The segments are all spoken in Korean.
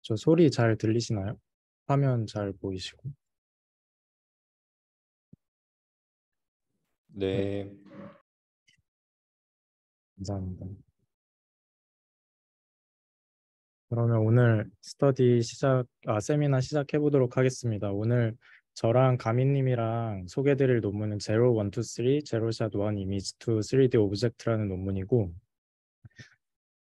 저 소리 잘 들리시나요? 화면 잘 보이시고. 네, 네, 감사합니다. 그러면 오늘 스터디 세미나 시작해 보도록 하겠습니다. 오늘 저랑 가민님이랑 소개드릴 논문은 제로 1, 2, 3, 제로샷 1, 이미지 2, 3D 오브젝트라는 논문이고,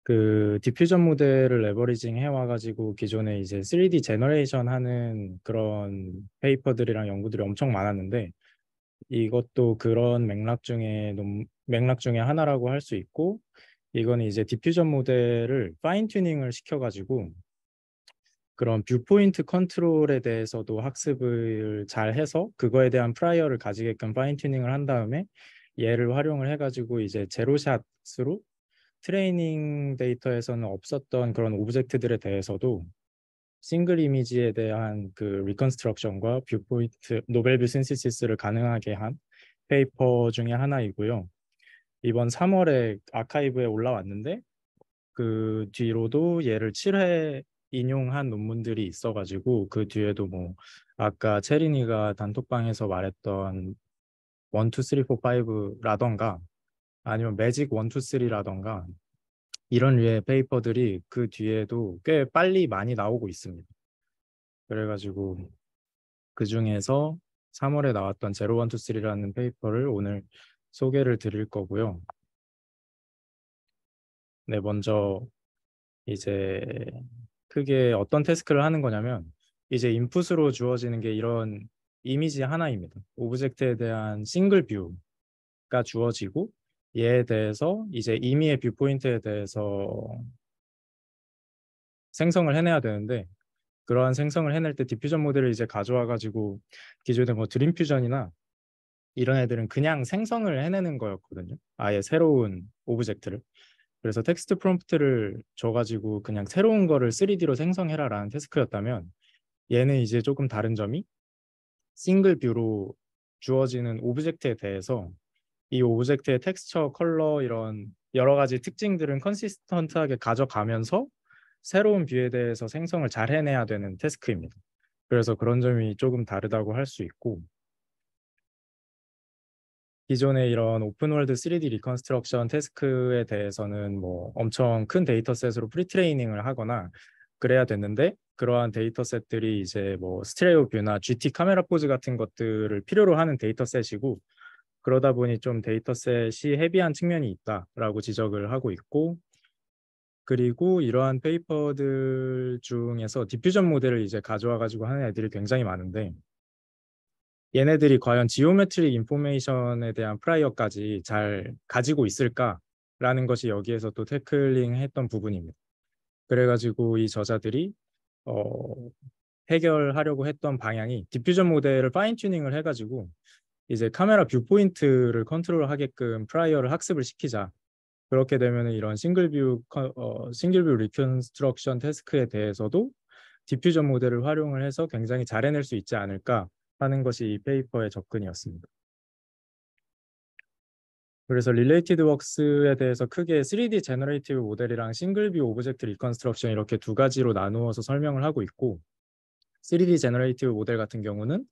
그 디퓨전 모델을 레버리징 해와가지고 기존에 이제 3D 제너레이션 하는 그런 페이퍼들이랑 연구들이 엄청 많았는데, 이것도 그런 맥락 중에 하나라고 할 수 있고, 이거는 이제 디퓨전 모델을 파인 튜닝을 시켜가지고 그런 뷰포인트 컨트롤에 대해서도 학습을 잘 해서 그거에 대한 프라이어를 가지게끔 파인 튜닝을 한 다음에 얘를 활용을 해가지고 이제 제로샷으로 트레이닝 데이터에서는 없었던 그런 오브젝트들에 대해서도 싱글 이미지에 대한 그 리컨스트럭션과 뷰포인트 노벨 뷰 신시시스를 가능하게 한 페이퍼 중에 하나이고요. 이번 3월에 아카이브에 올라왔는데 그 뒤로도 얘를 7회 인용한 논문들이 있어가지고 그 뒤에도 뭐 아까 체린이가 단톡방에서 말했던 1, 2, 3, 4, 5라던가 아니면 매직 1, 2, 3라던가 이런 류의 페이퍼들이 그 뒤에도 꽤 빨리 많이 나오고 있습니다. 그래가지고 그 중에서 3월에 나왔던 제로 1, 2, 3라는 페이퍼를 오늘 소개를 드릴 거고요. 네, 먼저 이제 크게 어떤 태스크를 하는 거냐면 이제 인풋으로 주어지는 게 이런 이미지 하나입니다. 오브젝트에 대한 싱글 뷰가 주어지고 얘에 대해서 이제 임의의 뷰 포인트에 대해서 생성을 해내야 되는데 그러한 생성을 해낼 때 디퓨전 모델을 이제 가져와 가지고 기존에 뭐 드림 퓨전이나 이런 애들은 그냥 생성을 해내는 거였거든요. 아예 새로운 오브젝트를. 그래서 텍스트 프롬프트를 줘가지고 그냥 새로운 거를 3D로 생성해라라는 태스크였다면 얘는 이제 조금 다른 점이 싱글 뷰로 주어지는 오브젝트에 대해서 이 오브젝트의 텍스처, 컬러 이런 여러 가지 특징들은 컨시스턴트하게 가져가면서 새로운 뷰에 대해서 생성을 잘 해내야 되는 태스크입니다. 그래서 그런 점이 조금 다르다고 할 수 있고 기존의 이런 오픈월드 3D 리컨스트럭션 태스크에 대해서는 뭐 엄청 큰 데이터셋으로 프리트레이닝을 하거나 그래야 됐는데 그러한 데이터셋들이 이제 뭐 스테레오 뷰나 GT 카메라 포즈 같은 것들을 필요로 하는 데이터셋이고 그러다 보니 좀 데이터셋이 헤비한 측면이 있다라고 지적을 하고 있고 그리고 이러한 페이퍼들 중에서 디퓨전 모델을 이제 가져와 가지고 하는 애들이 굉장히 많은데 얘네들이 과연 지오메트릭 인포메이션에 대한 프라이어까지 잘 가지고 있을까라는 것이 여기에서 또 태클링 했던 부분입니다. 그래가지고 이 저자들이 어, 해결하려고 했던 방향이 디퓨전 모델을 파인 튜닝을 해가지고 이제 카메라 뷰 포인트를 컨트롤하게끔 프라이어를 학습을 시키자. 그렇게 되면 이런 싱글 뷰 리컨스트럭션 태스크에 대해서도 디퓨전 모델을 활용을 해서 굉장히 잘 해낼 수 있지 않을까 하는 것이 이 페이퍼의 접근이었습니다. 그래서 릴레이티드 웍스에 대해서 크게 3D 제너레이티브 모델이랑 싱글 뷰 오브젝트 리컨스트럭션 이렇게 두 가지로 나누어서 설명을 하고 있고 3D 제너레이티브 모델 같은 경우는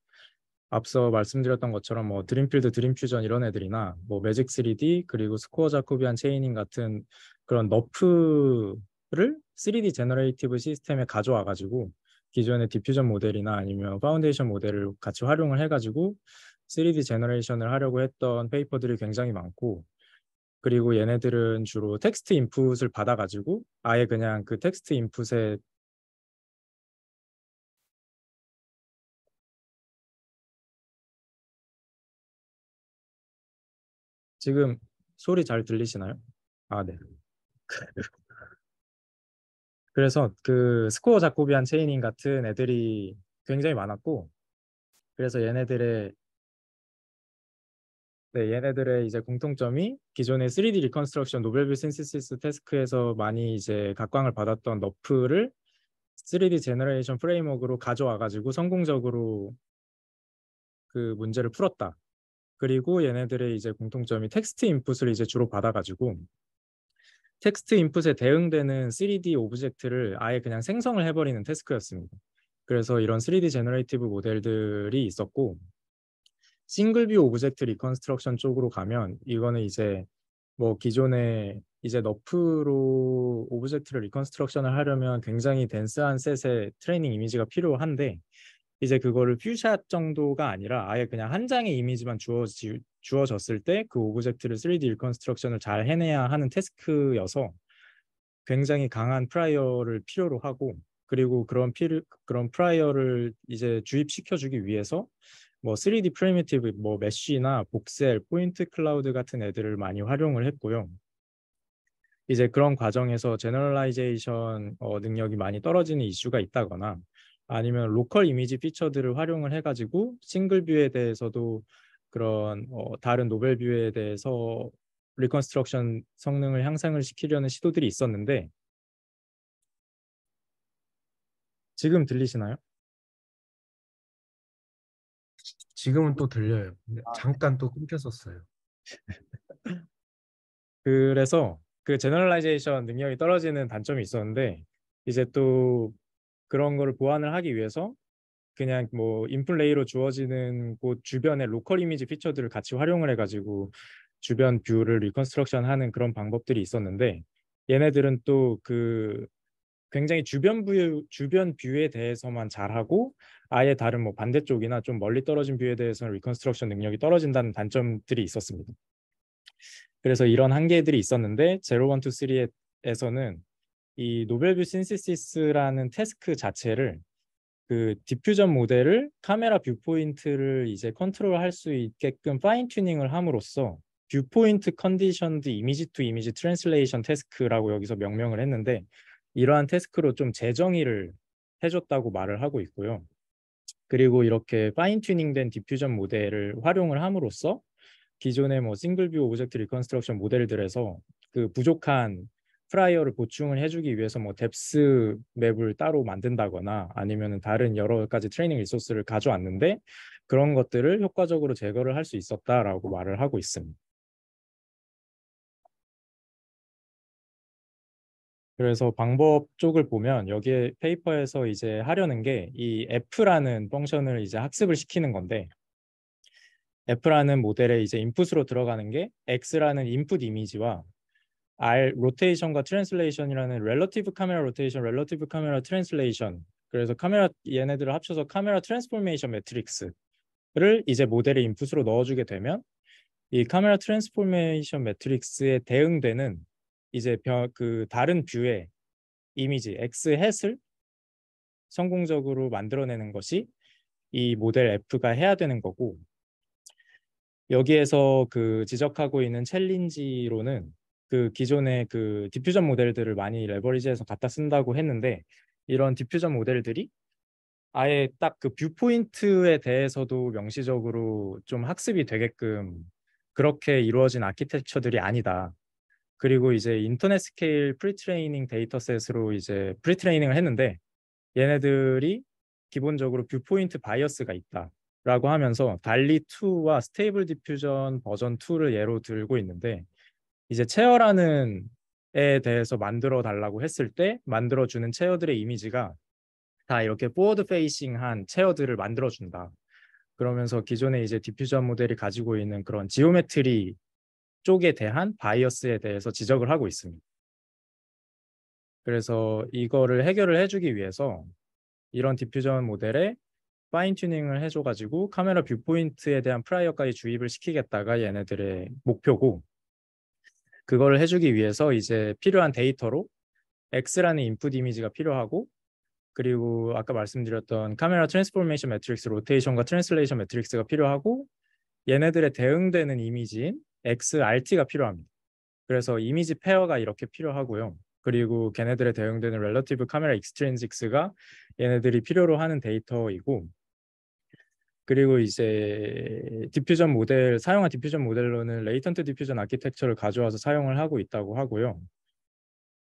앞서 말씀드렸던 것처럼 뭐 드림필드, 드림퓨전 이런 애들이나 뭐 매직 3D 그리고 스코어 자코비안 체이닝 같은 그런 너프를 3D 제너레이티브 시스템에 가져와 가지고 기존의 디퓨전 모델이나 아니면 파운데이션 모델을 같이 활용을 해가지고 3D 제너레이션을 하려고 했던 페이퍼들이 굉장히 많고 그리고 얘네들은 주로 텍스트 인풋을 받아가지고 아예 그냥 그 텍스트 인풋에 지금 소리 잘 들리시나요? 아, 네. 그래서 그 스코어 자코비안 체이닝 같은 애들이 굉장히 많았고 그래서 얘네들의 이제 공통점이 기존의 3D 리컨스트럭션 노벨 뷰 신시시스 태스크에서 많이 이제 각광을 받았던 너프를 3D 제너레이션 프레임워크로 가져와 가지고 성공적으로 그 문제를 풀었다. 그리고 얘네들의 이제 공통점이 텍스트 인풋을 이제 주로 받아 가지고 텍스트 인풋에 대응되는 3D 오브젝트를 아예 그냥 생성을 해버리는 태스크였습니다. 그래서 이런 3D 제너레이티브 모델들이 있었고, 싱글 뷰 오브젝트 리컨스트럭션 쪽으로 가면 이거는 이제 뭐 기존에 이제 너프로 오브젝트를 리컨스트럭션을 하려면 굉장히 덴스한 셋의 트레이닝 이미지가 필요한데, 이제 그거를 퓨샷 정도가 아니라 아예 그냥 한 장의 이미지만 주어졌을 때 그 오브젝트를 3D 리컨스트럭션을 잘 해내야 하는 태스크여서 굉장히 강한 프라이어를 필요로 하고, 그리고 그런 프라이어를 이제 주입시켜 주기 위해서 뭐 3D 프리미티브 뭐 메쉬나 복셀, 포인트 클라우드 같은 애들을 많이 활용을 했고요. 이제 그런 과정에서 제너럴라이제이션 능력이 많이 떨어지는 이슈가 있다거나, 아니면 로컬 이미지 피처들을 활용을 해가지고 싱글 뷰에 대해서도 그런 다른 노벨 뷰에 대해서 리컨스트럭션 성능을 향상을 시키려는 시도들이 있었는데, 지금 들리시나요? 지금은 또 들려요. 근데 잠깐 또 끊겼었어요. 그래서 그 제너럴라이제이션 능력이 떨어지는 단점이 있었는데, 이제 또 그런 거를 보완을 하기 위해서 그냥 뭐 인풋 레이로 주어지는 곳 주변의 로컬 이미지 피처들을 같이 활용을 해가지고 주변 뷰를 리컨스트럭션 하는 그런 방법들이 있었는데, 얘네들은 또 그 굉장히 주변 뷰에 대해서만 잘하고 아예 다른 뭐 반대쪽이나 좀 멀리 떨어진 뷰에 대해서는 리컨스트럭션 능력이 떨어진다는 단점들이 있었습니다. 그래서 이런 한계들이 있었는데, 제로 원투 쓰리에서는 이 노벨 뷰 신시시스라는 태스크 자체를 그 디퓨전 모델을 카메라 뷰 포인트를 이제 컨트롤할 수 있게끔 파인 튜닝을 함으로써 뷰 포인트 컨디션드 이미지 투 이미지 트랜슬레이션 태스크라고 여기서 명명을 했는데, 이러한 태스크로 좀 재정의를 해줬다고 말을 하고 있고요. 그리고 이렇게 파인 튜닝된 디퓨전 모델을 활용을 함으로써 기존의 뭐 싱글 뷰 오브젝트 리컨스트럭션 모델들에서 그 부족한 프라이어를 보충을 해주기 위해서 뭐 뎁스 맵을 따로 만든다거나 아니면은 다른 여러 가지 트레이닝 리소스를 가져왔는데, 그런 것들을 효과적으로 제거를 할 수 있었다라고 말을 하고 있습니다. 그래서 방법 쪽을 보면 여기에 페이퍼에서 이제 하려는 게 이 F라는 펑션을 이제 학습을 시키는 건데, F라는 모델에 이제 인풋으로 들어가는 게 X라는 인풋 이미지와 R 로테이션과 트랜슬레이션이라는 렐러티브 카메라 로테이션, 렐러티브 카메라 트랜슬레이션. 그래서 카메라 얘네들을 합쳐서 카메라 트랜스포메이션 매트릭스를 이제 모델의 인풋으로 넣어주게 되면 이 카메라 트랜스포메이션 매트릭스에 대응되는 이제 그 다른 뷰의 이미지 X 햇을 성공적으로 만들어내는 것이 이 모델 F가 해야 되는 거고, 여기에서 그 지적하고 있는 챌린지로는 그 기존의 그 디퓨전 모델들을 많이 레버리지해서 갖다 쓴다고 했는데, 이런 디퓨전 모델들이 아예 딱 그 뷰 포인트에 대해서도 명시적으로 좀 학습이 되게끔 그렇게 이루어진 아키텍처들이 아니다. 그리고 이제 인터넷 스케일 프리트레이닝 데이터셋으로 이제 프리트레이닝을 했는데, 얘네들이 기본적으로 뷰 포인트 바이어스가 있다라고 하면서 달리 2와 스테이블 디퓨전 버전 2를 예로 들고 있는데, 이제 체어라는 에 대해서 만들어 달라고 했을 때 만들어 주는 체어들의 이미지가 다 이렇게 포워드 페이싱한 체어들을 만들어 준다. 그러면서 기존에 이제 디퓨전 모델이 가지고 있는 그런 지오메트리 쪽에 대한 바이어스에 대해서 지적을 하고 있습니다. 그래서 이거를 해결을 해주기 위해서 이런 디퓨전 모델에 파인 튜닝을 해줘가지고 카메라 뷰 포인트에 대한 프라이어까지 주입을 시키겠다가 얘네들의 목표고, 그거를 해주기 위해서 이제 필요한 데이터로 X라는 인풋 이미지가 필요하고, 그리고 아까 말씀드렸던 카메라 트랜스포메이션 매트릭스 로테이션과 트랜슬레이션 매트릭스가 필요하고, 얘네들의 대응되는 이미지인 XRT가 필요합니다. 그래서 이미지 페어가 이렇게 필요하고요. 그리고 걔네들에 대응되는 렐러티브 카메라 익스트린식스가 얘네들이 필요로 하는 데이터이고, 그리고 이제 사용한 디퓨전 모델로는 레이턴트 디퓨전 아키텍처를 가져와서 사용을 하고 있다고 하고요.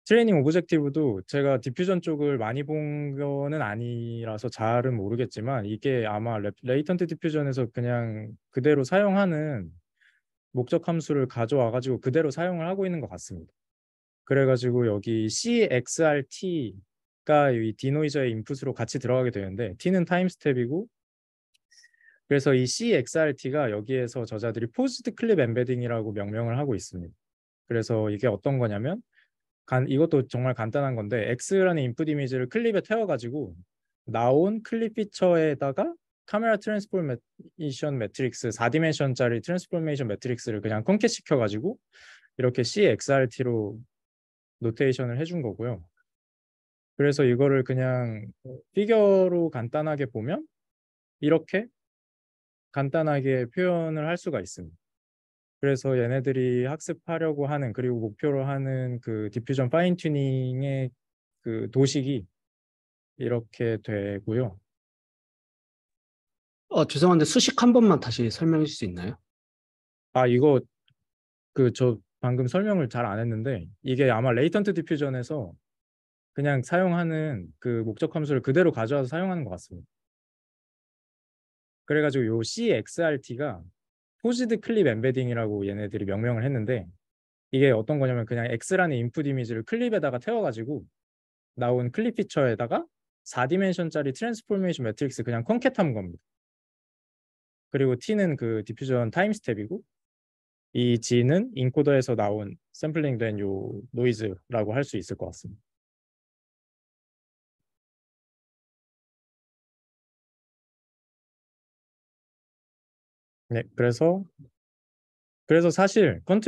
트레이닝 오브젝티브도 제가 디퓨전 쪽을 많이 본 거는 아니라서 잘은 모르겠지만, 이게 아마 레이턴트 디퓨전에서 그냥 그대로 사용하는 목적 함수를 가져와 가지고 그대로 사용을 하고 있는 것 같습니다. 그래가지고 여기 CXRT가 이 디노이저의 인풋으로 같이 들어가게 되는데 T는 타임 스텝이고 그래서 이 CXRT가 여기에서 저자들이 포즈드 클립 엠베딩이라고 명명을 하고 있습니다. 그래서 이게 어떤 거냐면 이것도 정말 간단한 건데 X라는 인풋 이미지를 클립에 태워가지고 나온 클립 피처에다가 카메라 트랜스포메이션 매트릭스 4디멘션짜리 트랜스포메이션 매트릭스를 그냥 컨캣 시켜가지고 이렇게 CXRT로 노테이션을 해준 거고요. 그래서 이거를 그냥 피겨로 간단하게 보면 이렇게 간단하게 표현을 할 수가 있습니다. 그래서 얘네들이 학습하려고 하는 그리고 목표로 하는 그 디퓨전 파인 튜닝의 그 도식이 이렇게 되고요. 죄송한데 수식 한 번만 다시 설명해 줄 수 있나요? 아, 이거 그 저 방금 설명을 잘 안 했는데 이게 아마 레이턴트 디퓨전에서 그냥 사용하는 그 목적 함수를 그대로 가져와서 사용하는 것 같습니다. 그래가지고 요 CXRT가 포지드 클립 엠베딩이라고 얘네들이 명명을 했는데 이게 어떤 거냐면 그냥 X라는 인풋 이미지를 클립에다가 태워가지고 나온 클립 피처에다가 4디멘션짜리 트랜스포메이션 매트릭스 그냥 컨캣한 겁니다. 그리고 T는 그 디퓨전 타임 스텝이고 이 G는 인코더에서 나온 샘플링된 요 노이즈라고 할 수 있을 것 같습니다. 네, 그래서 사실 큰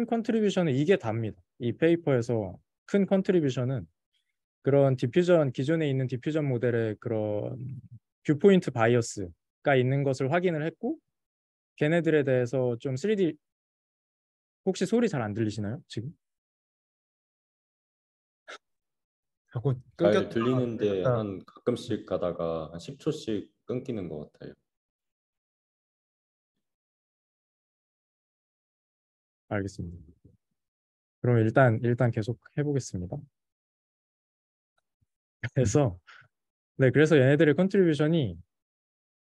컨트리뷰션은 이게 답니다. 이 페이퍼에서 큰 컨트리뷰션은 그런 기존에 있는 디퓨전 모델의 그런 뷰포인트 바이어스가 있는 것을 확인을 했고 걔네들에 대해서 좀 3D 혹시 소리 잘 안 들리시나요? 지금? 자꾸 잘 끊겼다 들리는데 끊겼다. 한 가끔씩 가다가 한 10초씩 끊기는 것 같아요. 알겠습니다. 그럼 일단 계속 해보겠습니다. 그래서 그래서 얘네들의 컨트리뷰션이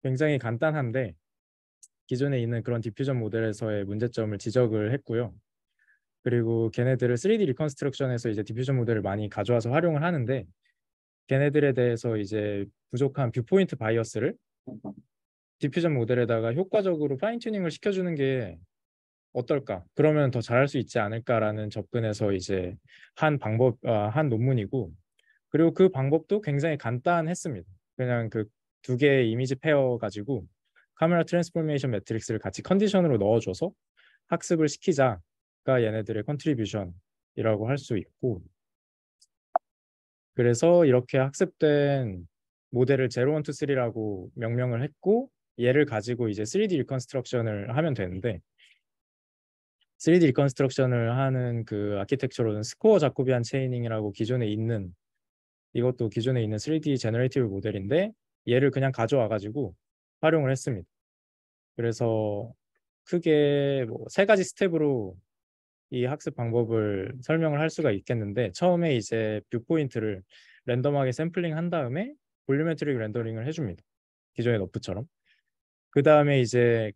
굉장히 간단한데 기존에 있는 그런 디퓨전 모델에서의 문제점을 지적을 했고요. 그리고 걔네들을 3D 리컨스트럭션에서 이제 디퓨전 모델을 많이 가져와서 활용을 하는데 걔네들에 대해서 이제 부족한 뷰포인트 바이어스를 디퓨전 모델에다가 효과적으로 파인 튜닝을 시켜주는 게 어떨까? 그러면 더 잘할 수 있지 않을까라는 접근에서 이제 한 논문이고 그리고 그 방법도 굉장히 간단했습니다. 그냥 그 두 개의 이미지 페어 가지고 카메라 트랜스포메이션 매트릭스를 같이 컨디션으로 넣어줘서 학습을 시키자가 얘네들의 컨트리뷰션이라고 할 수 있고 그래서 이렇게 학습된 모델을 0, 1, 2, 3라고 명명을 했고 얘를 가지고 이제 3D 리컨스트럭션을 하면 되는데 3D 리컨스트럭션을 하는 그 아키텍처로는 스코어 자코비안 체이닝이라고 이것도 기존에 있는 3D 제너레이티브 모델인데 얘를 그냥 가져와 가지고 활용을 했습니다. 그래서 크게 뭐 세 가지 스텝으로 이 학습 방법을 설명을 할 수가 있겠는데 처음에 이제 뷰포인트를 랜덤하게 샘플링 한 다음에 볼륨메트릭 렌더링을 해줍니다. 기존의 너프처럼. 그 다음에 이제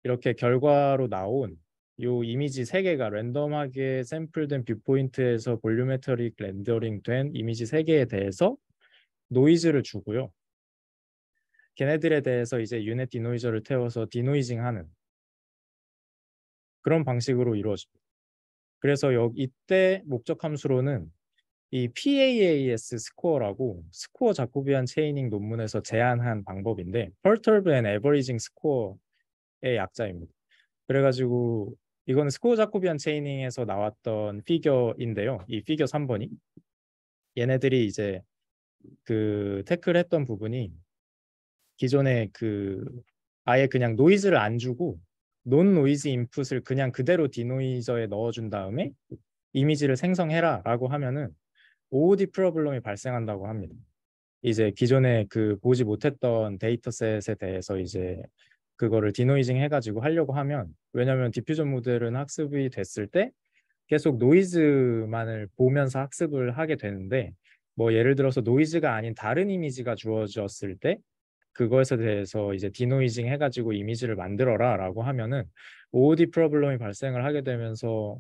이렇게 결과로 나온 요 이미지 세 개가 랜덤하게 샘플된 뷰포인트에서 볼륨메트릭 렌더링 된 이미지 세 개에 대해서 노이즈를 주고요. 걔네들에 대해서 이제 유닛 디노이저를 태워서 디노이징하는 그런 방식으로 이루어집니다. 그래서 이때 목적 함수로는 이 PAAS 스코어라고 스코어 자코비안 체이닝 논문에서 제안한 방법인데 Perturb and Averaging Score의 약자입니다. 그래가지고 이거는 스코어 자코비안 체이닝에서 나왔던 피겨인데요. 이 피겨 3번이 얘네들이 이제 그 태클했던 부분이 기존에 아예 그냥 노이즈를 안 주고 논 노이즈 인풋을 그냥 그대로 디노이저에 넣어준 다음에 이미지를 생성해라라고 하면은 OOD 프로블럼이 발생한다고 합니다. 이제 기존에 보지 못했던 데이터셋에 대해서 이제 그거를 디노이징 해가지고 하려고 하면 왜냐하면 디퓨전 모델은 학습이 됐을 때 계속 노이즈만을 보면서 학습을 하게 되는데 뭐 예를 들어서 노이즈가 아닌 다른 이미지가 주어졌을 때 그거에 대해서 이제 디노이징 해가지고 이미지를 만들어라라고 하면은 OOD 프로블럼이 발생을 하게 되면서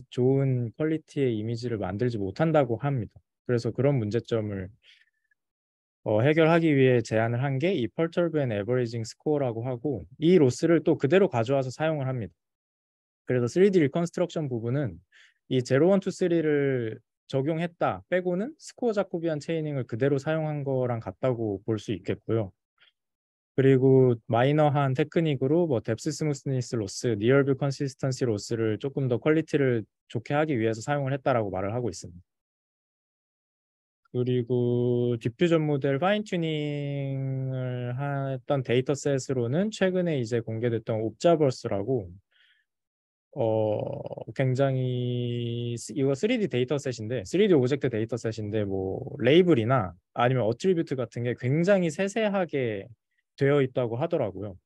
좋은 퀄리티의 이미지를 만들지 못한다고 합니다. 그래서 그런 문제점을 해결하기 위해 제안을 한 게 이 Perturb and Averaging Score라고 하고 이 로스를 또 그대로 가져와서 사용을 합니다. 그래서 3D 리컨스트럭션 부분은 이 0, 1, 2, 3를 적용했다 빼고는 스코어 자코비안 체이닝을 그대로 사용한 거랑 같다고 볼 수 있겠고요. 그리고 마이너한 테크닉으로 뭐 뎁스 스무스니스 로스, 니얼 뷰 컨시스턴시 로스를 조금 더 퀄리티를 좋게 하기 위해서 사용을 했다라고 말을 하고 있습니다. 그리고 디퓨전 모델 파인 튜닝을 했던 데이터셋으로는 최근에 이제 공개됐던 옵자버스라고 이거 3D 데이터셋인데 3D 오브젝트 데이터셋인데 뭐 레이블이나 아니면 어트리뷰트 같은 게 굉장히 세세하게 되어 있다고 하더라고요.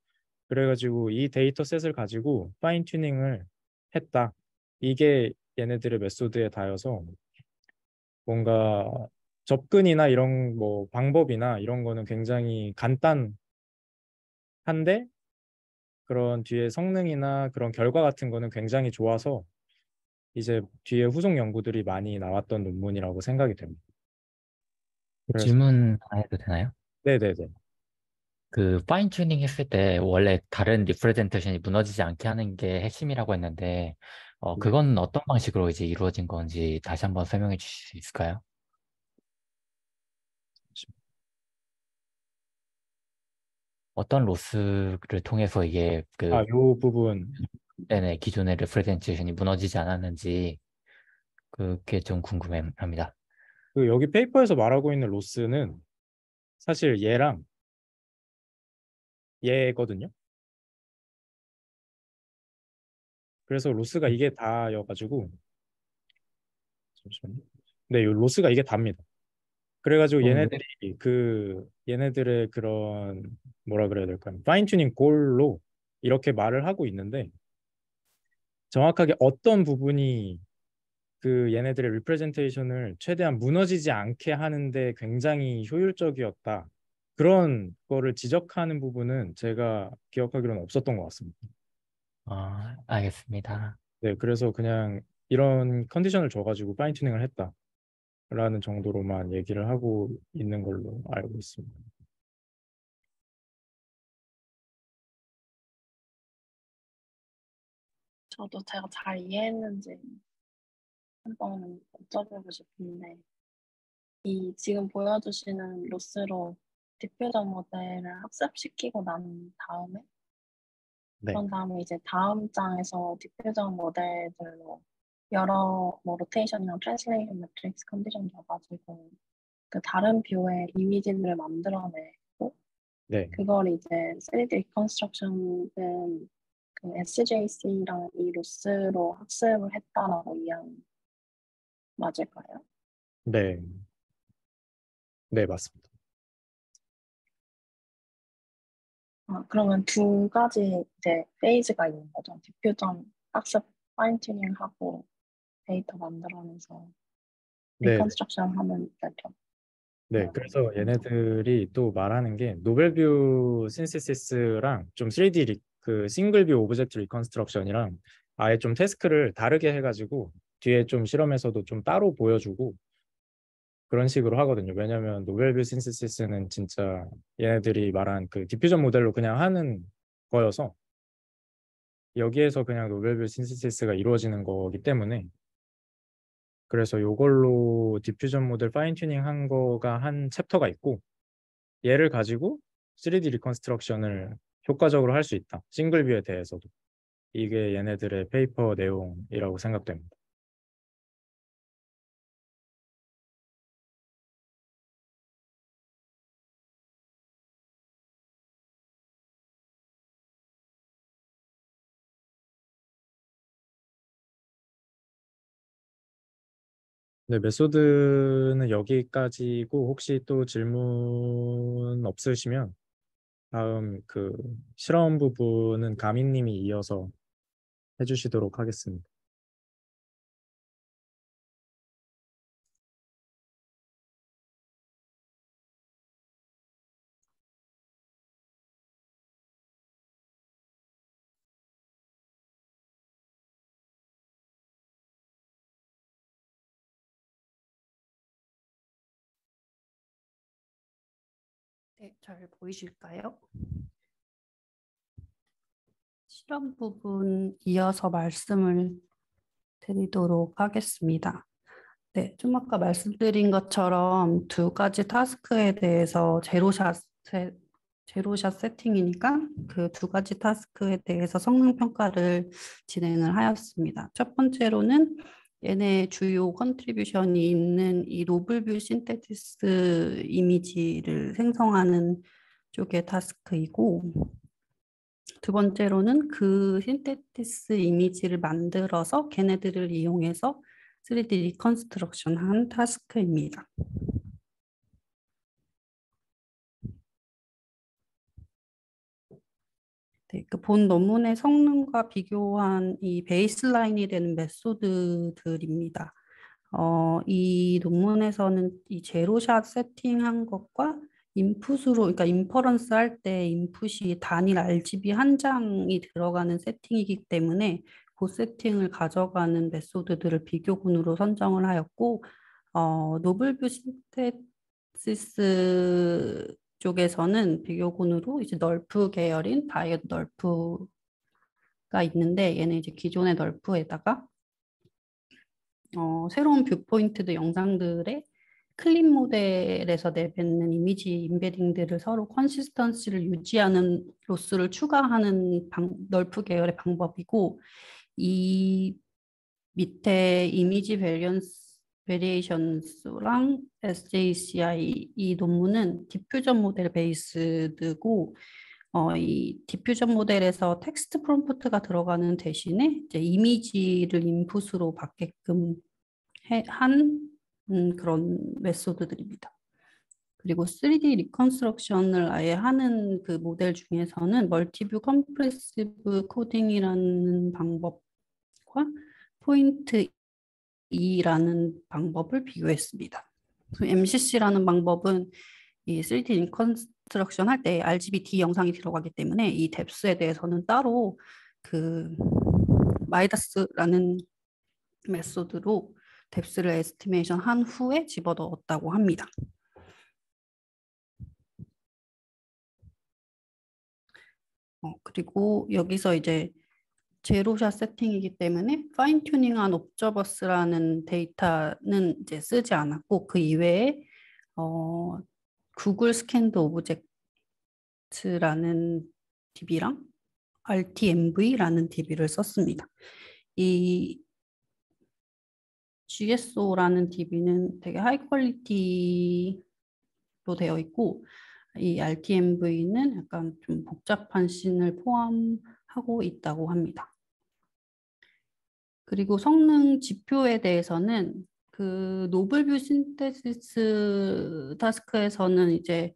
그래가지고 이 데이터셋을 가지고 파인 튜닝을 했다. 이게 얘네들의 메소드에 다여서 뭔가 접근이나 이런 뭐 방법이나 이런 거는 굉장히 간단한데 그런 뒤에 성능이나 그런 결과 같은 거는 굉장히 좋아서 이제 뒤에 후속 연구들이 많이 나왔던 논문이라고 생각이 됩니다. 그래서 질문 하나 해도 되나요? 네네네. 그 파인 튜닝 했을 때 원래 다른 리프레젠테이션이 무너지지 않게 하는 게 핵심이라고 했는데 네. 그건 어떤 방식으로 이제 이루어진 건지 다시 한번 설명해 주실 수 있을까요? 어떤 로스를 통해서 이게 그 요 부분 네네, 기존의 리프레젠테이션이 무너지지 않았는지 그게 좀 궁금합니다. 그 여기 페이퍼에서 말하고 있는 로스는 사실 얘랑 얘거든요. 그래서 로스가 이게 다여가지고 잠시만요. 네, 요 로스가 이게 답니다. 그래가지고 그럼 왜 얘네들의 그런 뭐라 그래야 될까요? 파인 튜닝 골로 이렇게 말을 하고 있는데 정확하게 어떤 부분이 그 얘네들의 리프레젠테이션을 최대한 무너지지 않게 하는데 굉장히 효율적이었다. 그런 거를 지적하는 부분은 제가 기억하기로는 없었던 것 같습니다. 알겠습니다. 네, 그래서 그냥 이런 컨디션을 줘가지고 파인 튜닝을 했다라는 정도로만 얘기를 하고 있는 걸로 알고 있습니다. 저도 제가 잘 이해했는지 한번 여쭤보고 싶은데, 이 지금 보여주시는 로스로 디퓨저 모델을 학습시키고 난 다음에, 네, 그런 다음에 이제 다음 장에서 디퓨저 모델들로 여러 뭐 로테이션이랑 트랜슬레이션 매트릭스 컨디션 줘가지고 그 다른 뷰의 이미지를 만들어내고 네, 그걸 이제 3D 리컨스트럭션은 그 SJC랑 이 로스로 학습을 했다라고 이해하면 맞을까요? 네, 네, 맞습니다. 그러면 두 가지 이제 페이즈가 있는 거죠. 디퓨전 학습 파인 튜닝하고 데이터 만들어내서 네, 리컨스트럭션 하면 되죠. 네, 그래서 얘네들이 또 말하는 게 노벨 뷰 신시시스랑 좀 3D 그 싱글 뷰 오브젝트 리컨스트럭션이랑 아예 좀 태스크를 다르게 해가지고 뒤에 좀 실험에서도 좀 따로 보여주고 그런 식으로 하거든요. 왜냐면 노벨 뷰 신시시스는 진짜 얘네들이 말한 그 디퓨전 모델로 그냥 하는 거여서 여기에서 그냥 노벨 뷰 신시시스가 이루어지는 거기 때문에 그래서 요걸로 디퓨전 모델 파인 튜닝 한 거가 한 챕터가 있고 얘를 가지고 3D 리컨스트럭션을 효과적으로 할 수 있다. 싱글 뷰에 대해서도. 이게 얘네들의 페이퍼 내용이라고 생각됩니다. 네, 메소드는 여기까지고 혹시 또 질문 없으시면 다음 그 실험 부분은 가민님이 이어서 해주시도록 하겠습니다. 네, 잘 보이실까요? 실험 부분 이어서 말씀을 드리도록 하겠습니다. 네, 좀 아까 말씀드린 것처럼 두 가지 타스크에 대해서 제로샷 세팅이니까 그 두 가지 타스크에 대해서 성능 평가를 진행을 하였습니다. 첫 번째로는 얘네 주요 컨트리뷰션이 있는 이 노블뷰 신테시스 이미지를 생성하는 쪽의 타스크이고, 두 번째로는 그 신테시스 이미지를 만들어서 걔네들을 이용해서 3D 리컨스트럭션 한 타스크입니다. 네, 그 본 논문의 성능과 비교한 이 베이스라인이 되는 메소드들입니다. 이 논문에서는 이 제로샷 세팅한 것과 인풋으로, 그러니까 인퍼런스 할 때 인풋이 단일 RGB 한 장이 들어가는 세팅이기 때문에 그 세팅을 가져가는 메소드들을 비교군으로 선정을 하였고, 노블뷰 신테시스 쪽에서는 비교군으로 이제 널프 계열인 다이어드 널프가 있는데, 얘는 이제 기존의 널프에다가 새로운 뷰포인트드 영상들의 클립 모델에서 내뱉는 이미지 임베딩들을 서로 컨시스턴시를 유지하는 로스를 추가하는 널프 계열의 방법이고, 이 밑에 이미지 베리에이션스랑 SJCI 이 논문은 디퓨전 모델 베이스드고, 이 디퓨전 모델에서 텍스트 프롬프트가 들어가는 대신에 이제 이미지를 인풋으로 받게끔 한 그런 메소드들입니다. 그리고 3D 리컨스트럭션을 아예 하는 그 모델 중에서는 멀티뷰 컴프레시브 코딩이라는 방법과 포인트 E라는 방법을 비교했습니다. MCC라는 방법은 이 3D 리컨스트럭션 할 때 RGB-D 영상이 들어가기 때문에 이 뎁스에 대해서는 따로 그 마이다스라는 메소드로 뎁스를 에스티메이션 한 후에 집어넣었다고 합니다. 그리고 여기서 이제 제로샷 세팅이기 때문에 파인 튜닝한 옵저버스라는 데이터는 이제 쓰지 않았고, 그 이외에 구글 스캔드 오브젝트라는 DB랑 RTMV라는 DB를 썼습니다. 이 GSO라는 DB는 되게 하이 퀄리티로 되어 있고, 이 RTMV는 약간 좀 복잡한 씬을 포함하고 있다고 합니다. 그리고 성능 지표에 대해서는 그 노블뷰 신테시스 타스크에서는 이제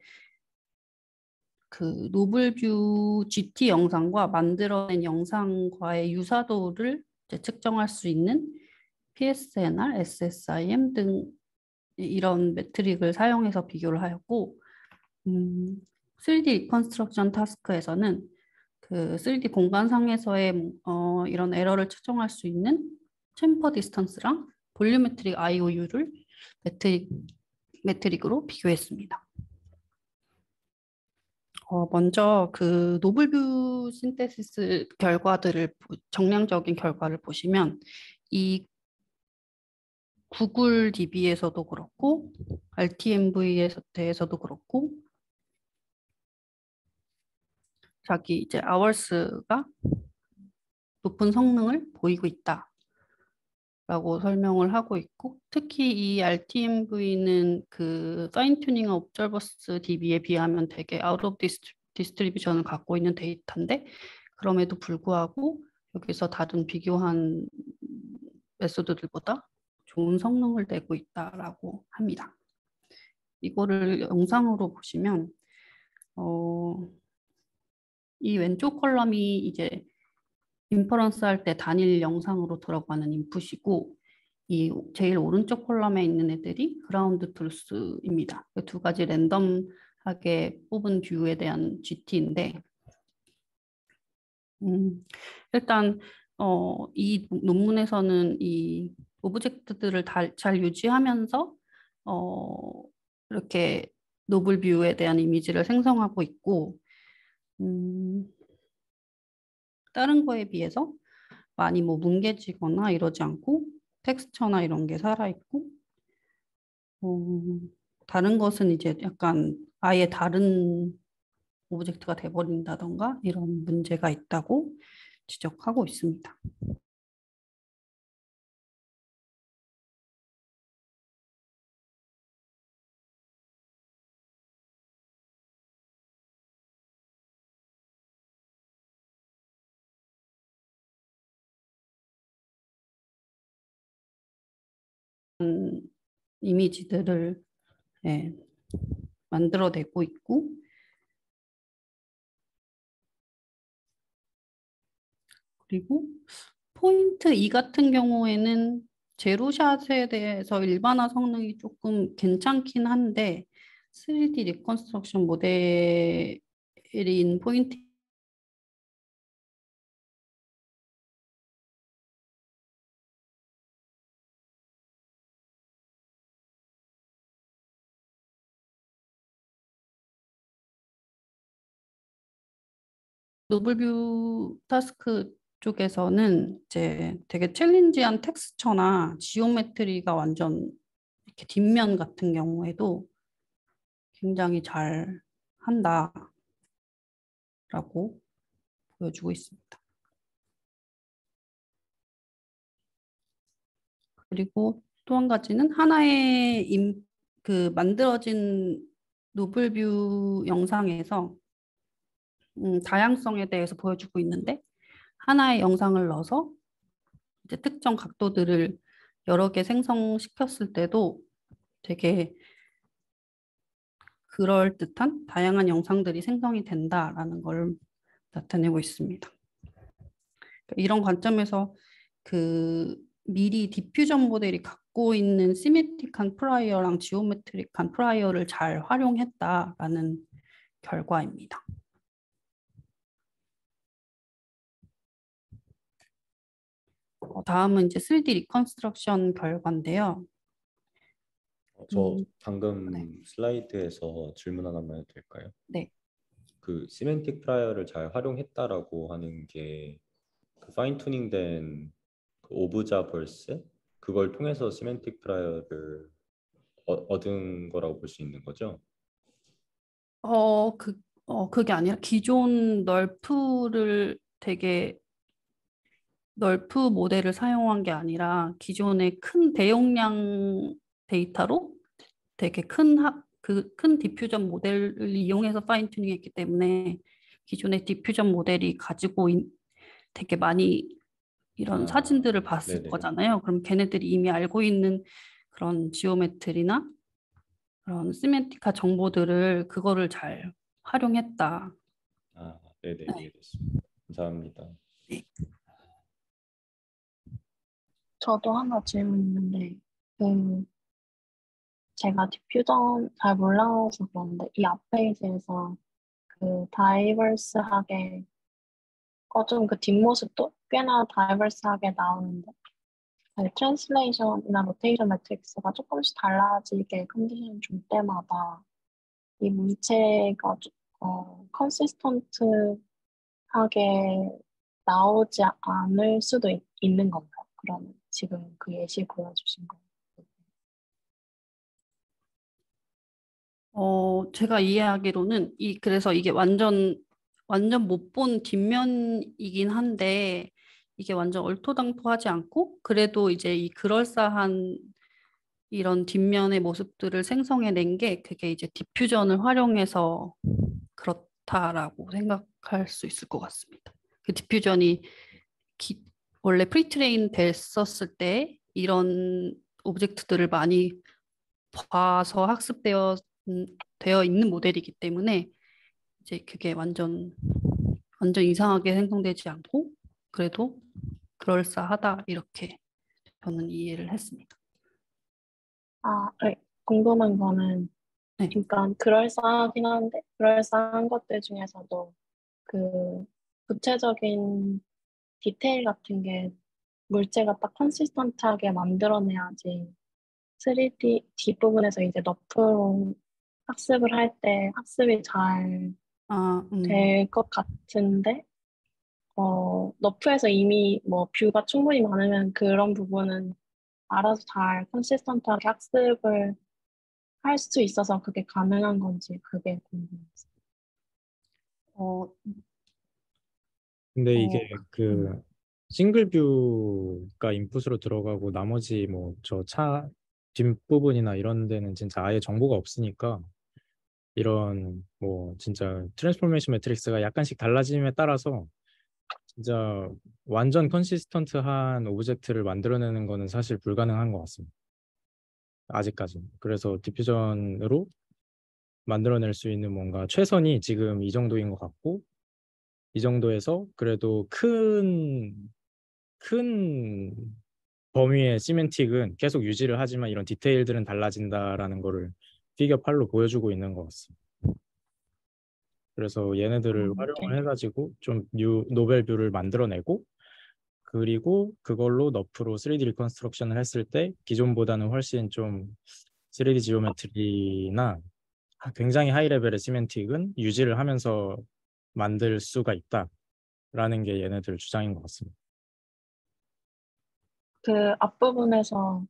그 노블뷰 GT 영상과 만들어낸 영상과의 유사도를 이제 측정할 수 있는 PSNR, SSIM 등 이런 매트릭을 사용해서 비교를 하였고, 3D 리컨스트럭션 타스크에서는 그 3D 공간상에서의 이런 에러를 측정할 수 있는 챔퍼 디스턴스랑 볼륨메트릭 IOU를 매트릭으로 비교했습니다. 먼저 그 노블뷰 신테시스 결과들을 정량적인 결과를 보시면 이 구글 DB에서도 그렇고 RTMV에서도 그렇고 자기 이제 아워스가 높은 성능을 보이고 있다라고 설명을 하고 있고, 특히 이 RTMV는 그 파인 튜닝 옵저버스 DB에 비하면 되게 아웃 오브 디스트리뷰션을 갖고 있는 데이터인데, 그럼에도 불구하고 여기서 다른 비교한 메소드들보다 좋은 성능을 내고 있다라고 합니다. 이거를 영상으로 보시면 이 왼쪽 컬럼이 이제 인퍼런스 할 때 단일 영상으로 들어가는 인풋이고, 이 제일 오른쪽 컬럼에 있는 애들이 그라운드 트루스입니다. 두 가지 랜덤하게 뽑은 뷰에 대한 GT인데, 일단 이 논문에서는 이 오브젝트들을 잘 유지하면서 이렇게 노블 뷰에 대한 이미지를 생성하고 있고 다른 거에 비해서 많이 뭐 뭉개지거나 이러지 않고 텍스처나 이런 게 살아있고 다른 것은 이제 약간 아예 다른 오브젝트가 돼버린다던가 이런 문제가 있다고 지적하고 있습니다. 이미지들을 만들어내고 있고 그리고 포인트 2 같은 경우에는 제로샷에 대해서 일반화 성능이 조금 괜찮긴 한데 3D 리컨스트럭션 모델인 포인트 노블뷰 타스크 쪽에서는 이제 되게 챌린지한 텍스처나 지오메트리가 완전 이렇게 뒷면 같은 경우에도 굉장히 잘 한다라고 보여주고 있습니다. 그리고 또 한 가지는 하나의 그 만들어진 노블뷰 영상에서 다양성에 대해서 보여주고 있는데 하나의 영상을 넣어서 이제 특정 각도들을 여러 개 생성시켰을 때도 되게 그럴듯한 다양한 영상들이 생성이 된다라는 걸 나타내고 있습니다. 이런 관점에서 그 미리 디퓨전 모델이 갖고 있는 시메트릭한 프라이어랑 지오메트릭한 프라이어를 잘 활용했다라는 결과입니다. 다음은 이제 3D 리컨스트럭션 결과인데요. 저 방금 네. 슬라이드에서 질문 하나만 해도 될까요? 네. 그 시멘틱 프라이어를 잘 활용했다라고 하는 게 그 파인 튜닝된 그 오브자버스 그걸 통해서 시멘틱 프라이어를 얻은 거라고 볼 수 있는 거죠? 그게 아니라 기존 널프 모델을 사용한 게 아니라 기존의 큰 대용량 데이터로 되게 큰 디퓨전 모델을 이용해서 파인 튜닝했기 때문에 기존의 디퓨전 모델이 가지고 되게 많이 이런 사진들을 봤을 네네. 거잖아요. 그럼 걔네들이 이미 알고 있는 그런 지오메트리나 그런 시멘티카 정보들을 그거를 잘 활용했다. 네네, 이해됐습니다. 감사합니다. 네. 저도 하나 질문 있는데, 제가 디퓨전 잘 몰라서 그런데, 이 앞 페이지에서 그 다이버스하게, 좀 그 뒷모습도 꽤나 다이버스하게 나오는데, 트랜슬레이션이나 로테이션 매트릭스가 조금씩 달라지게 컨디션 줄 때마다 이 물체가 컨시스턴트하게 나오지 않을 수도 있는 건가요? 그러면 지금 그 예시 보여주신 거. 제가 이해하기로는 그래서 이게 완전 못 본 뒷면이긴 한데 이게 완전 얼토당토하지 않고 그래도 이제 이 그럴싸한 이런 뒷면의 모습들을 생성해낸 게 그게 이제 디퓨전을 활용해서 그렇다라고 생각할 수 있을 것 같습니다. 그 디퓨전이 원래 프리트레인 됐었을 때 이런 오브젝트들을 많이 봐서 학습되어 있는 모델이기 때문에 이제 그게 완전 이상하게 생성되지 않고 그래도 그럴싸하다 이렇게 저는 이해를 했습니다. 네. 궁금한 거는 네. 그러니까 그럴싸하긴 한데 그럴싸한 것들 중에서도 그 구체적인 디테일 같은 게 물체가 딱 컨시스턴트하게 만들어내야지 3D 뒷부분에서 이제 너프로 학습을 할 때 학습이 잘 아, 될 것 같은데, 너프에서 이미 뭐 뷰가 충분히 많으면 그런 부분은 알아서 잘 컨시스턴트하게 학습을 할 수 있어서 그게 가능한 건지 그게 궁금해요. 어, 근데 어, 이게 그 싱글 뷰가 인풋으로 들어가고 나머지 뭐 저 차 뒷부분이나 이런 데는 진짜 아예 정보가 없으니까 이런 뭐 진짜 트랜스포메이션 매트릭스가 약간씩 달라짐에 따라서 진짜 완전 컨시스턴트한 오브젝트를 만들어내는 거는 사실 불가능한 것 같습니다. 아직까지는. 그래서 디퓨전으로 만들어낼 수 있는 뭔가 최선이 지금 이 정도인 것 같고 이 정도에서 그래도 큰 범위의 시멘틱은 계속 유지를 하지만 이런 디테일들은 달라진다라는 거를 피겨 8로 보여주고 있는 것 같습니다. 그래서 얘네들을 활용을 네. 해가지고 좀 노벨 뷰를 만들어내고 그리고 그걸로 너프로 3D 리컨스트럭션을 했을 때 기존보다는 훨씬 좀 3D 지오메트리나 굉장히 하이 레벨의 시멘틱은 유지를 하면서 만들 수가 있다라는 게 얘네들 주장인 것 같습니다. 그 앞부분에서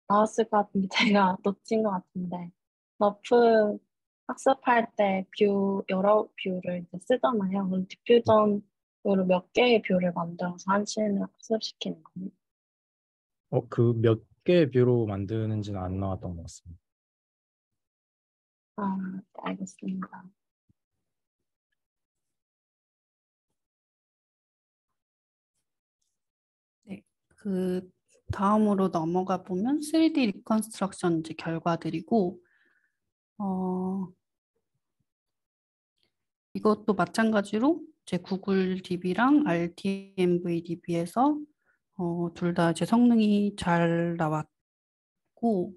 나왔을 것 같은데 제가 놓친 것 같은데 너프 학습할 때 여러 뷰를 이제 쓰잖아요. 그럼 디퓨전으로 몇 개의 뷰를 만들어서 한 씬을 학습시키는 거예요. 그 몇 개의 뷰로 만드는지는 안 나왔던 것 같습니다. 아, 네, 알겠습니다. 네. 그 다음으로 넘어가 보면 3D 리컨스트럭션 이제 결과들이고, 이것도 마찬가지로 제 구글 DB랑 RTMV DB에서 둘 다 이제 성능이 잘 나왔고,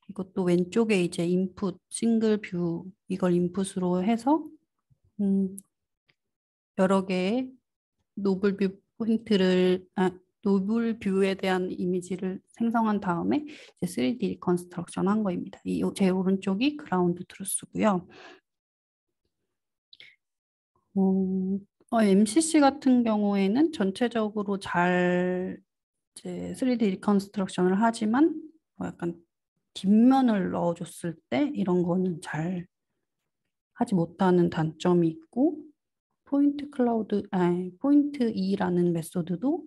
이것도 왼쪽에 이제 인풋 싱글 뷰 이걸 인풋으로 해서 여러 개의 노블 뷰 포인트를 노블 뷰에 대한 이미지를 생성한 다음에 이제 3D 리컨스트럭션 한 거입니다. 제 오른쪽이 그라운드 트루스고요. MCC 같은 경우에는 전체적으로 잘 이제 3D 리컨스트럭션을 하지만 약간 뒷면을 넣어줬을 때 이런 거는 잘 하지 못하는 단점이 있고 포인트 E라는 메소드도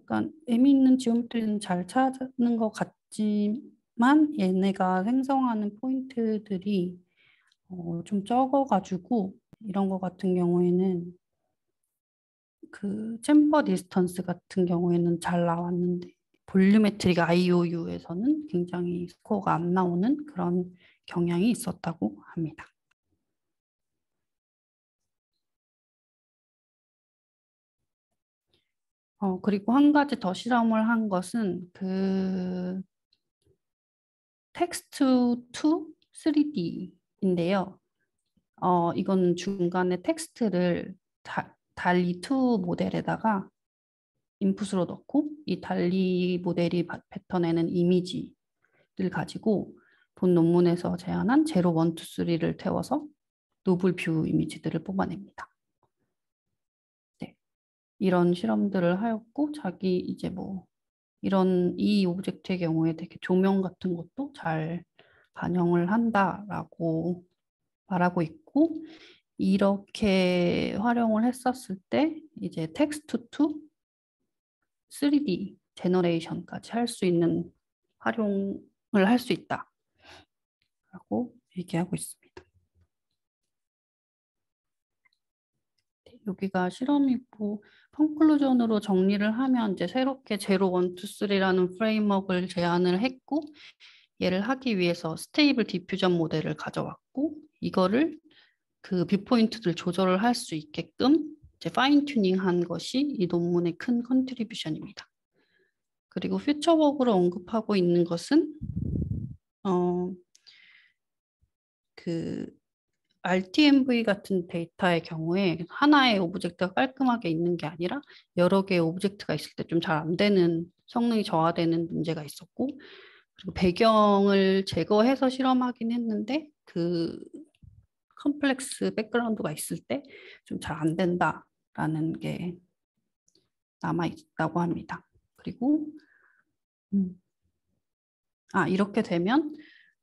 약간 의미 있는 지오메트리는 잘 찾는 것 같지만 얘네가 생성하는 포인트들이 좀 적어가지고 이런 거 같은 경우에는 그 챔버 디스턴스 같은 경우에는 잘 나왔는데 볼륨메트릭 IOU에서는 굉장히 스코어가 안 나오는 그런 경향이 있었다고 합니다. 그리고 한 가지 더 실험을 한 것은 그 텍스트 투 3D인데요. 이건 중간에 텍스트를 달리 2 모델에다가 인풋으로 넣고 이 달리 모델이 뱉어내는 이미지를 가지고 본 논문에서 제안한 0, 1, 2, 3를 태워서 노블 뷰 이미지들을 뽑아냅니다. 네, 이런 실험들을 하였고 자기 이제 뭐 이런 이 오브젝트의 경우에 되게 조명 같은 것도 잘 반영을 한다라고 말하고 있고 이렇게 활용을 했었을 때 이제 텍스트 투 3D 제너레이션까지 할 수 있는 활용을 할 수 있다라고 얘기하고 있습니다. 여기가 실험이고 컨클루전으로 정리를 하면 이제 새롭게 0, 1, 2, 3라는 프레임워크를 제안을 했고 얘를 하기 위해서 스테이블 디퓨전 모델을 가져왔고 이거를 그 뷰포인트들 조절을 할 수 있게끔 이제 파인 튜닝한 것이 이 논문의 큰 컨트리뷰션입니다. 그리고 퓨처워크로 언급하고 있는 것은 그 RTMV 같은 데이터의 경우에 하나의 오브젝트가 깔끔하게 있는 게 아니라 여러 개의 오브젝트가 있을 때 좀 잘 안 되는 성능이 저하되는 문제가 있었고 그리고 배경을 제거해서 실험하긴 했는데 그 컴플렉스 백그라운드가 있을 때 좀 잘 안 된다라는 게 남아 있다고 합니다. 그리고 이렇게 되면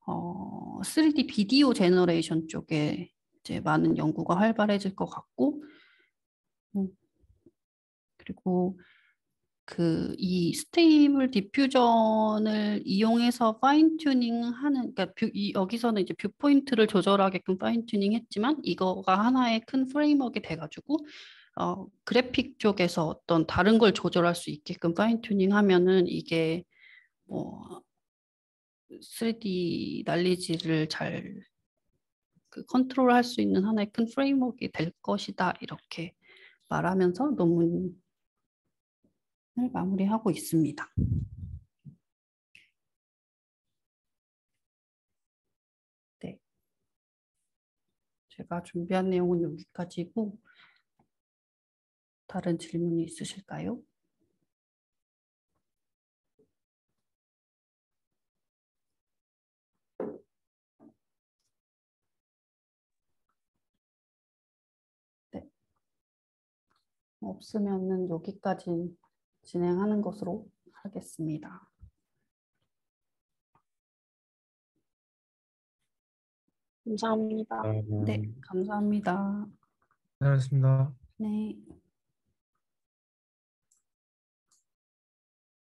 3D 비디오 제너레이션 쪽에 이제 많은 연구가 활발해질 것 같고, 그리고 이 스테이블 디퓨전을 이용해서 파인 튜닝하는, 그러니까 여기서는 이제 뷰 포인트를 조절하게끔 파인 튜닝했지만 이거가 하나의 큰 프레임워크가 돼가지고 그래픽 쪽에서 어떤 다른 걸 조절할 수 있게끔 파인 튜닝하면은 이게 뭐 3D 난리지를 잘 컨트롤할 수 있는 하나의 큰 프레임워크가 될 것이다, 이렇게 말하면서 논문을 마무리하고 있습니다. 네, 제가 준비한 내용은 여기까지고 다른 질문이 있으실까요? 네, 없으면은 여기까지 진행하는 것으로 하겠습니다. 감사합니다. 네, 감사합니다. 고생하셨습니다. 네.